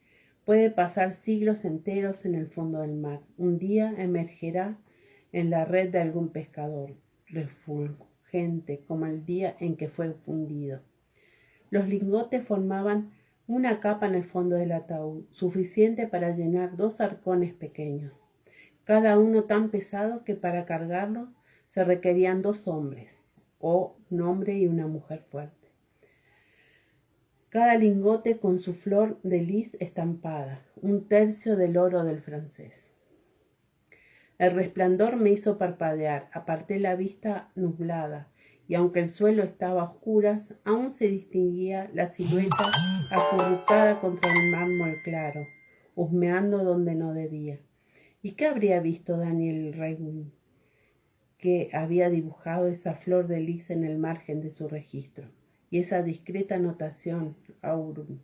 Speaker 1: Puede pasar siglos enteros en el fondo del mar. Un día emergerá en la red de algún pescador, refulgente como el día en que fue fundido». Los lingotes formaban una capa en el fondo del ataúd, suficiente para llenar 2 arcones pequeños, cada uno tan pesado que para cargarlos se requerían 2 hombres, o un hombre y una mujer fuerte. Cada lingote con su flor de lis estampada, 1/3 del oro del francés. El resplandor me hizo parpadear, aparté la vista nublada, y aunque el suelo estaba a oscuras, aún se distinguía la silueta acurrucada contra el mármol claro, husmeando donde no debía. ¿Y qué habría visto Daniel Raymond, que había dibujado esa flor de lis en el margen de su registro, y esa discreta anotación, aurum?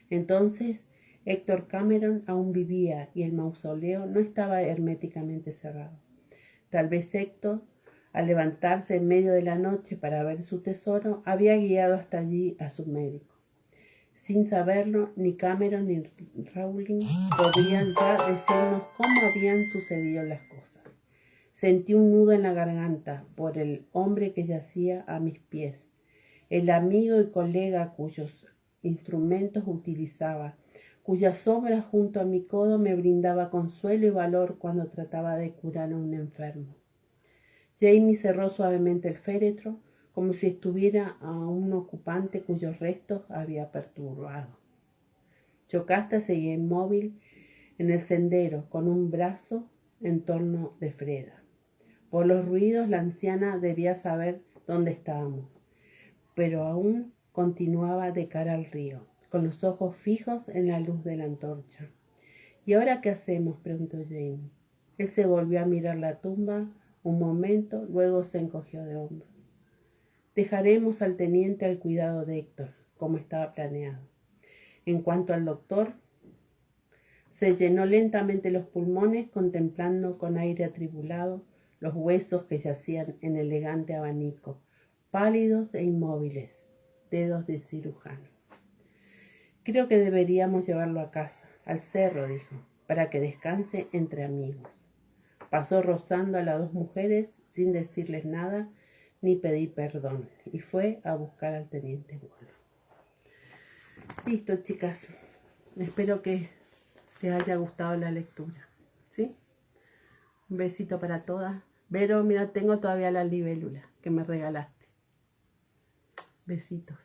Speaker 1: Entonces Héctor Cameron aún vivía y el mausoleo no estaba herméticamente cerrado. Tal vez Héctor, al levantarse en medio de la noche para ver su tesoro, había guiado hasta allí a su médico. Sin saberlo, ni Cameron ni Rowling podrían ya decirnos cómo habían sucedido las cosas. Sentí un nudo en la garganta por el hombre que yacía a mis pies, el amigo y colega cuyos instrumentos utilizaba, cuya sombra junto a mi codo me brindaba consuelo y valor cuando trataba de curar a un enfermo. Jamie cerró suavemente el féretro, como si estuviera a un ocupante cuyos restos había perturbado. Yocasta seguía inmóvil en el sendero, con un brazo en torno de Freda. Por los ruidos la anciana debía saber dónde estábamos, pero aún continuaba de cara al río, con los ojos fijos en la luz de la antorcha. «¿Y ahora qué hacemos?», preguntó Jamie. Él se volvió a mirar la tumba un momento, luego se encogió de hombros. «Dejaremos al teniente al cuidado de Héctor, como estaba planeado. En cuanto al doctor», se llenó lentamente los pulmones contemplando con aire atribulado los huesos que yacían en elegante abanico, pálidos e inmóviles, dedos de cirujano. «Creo que deberíamos llevarlo a casa, al cerro», dijo, «para que descanse entre amigos». Pasó rozando a las 2 mujeres sin decirles nada ni pedir perdón y fue a buscar al teniente Wolf. Listo, chicas. Espero que les haya gustado la lectura. ¿Sí? Un besito para todas. Vero, mira, tengo todavía la libélula que me regalaste. Besitos.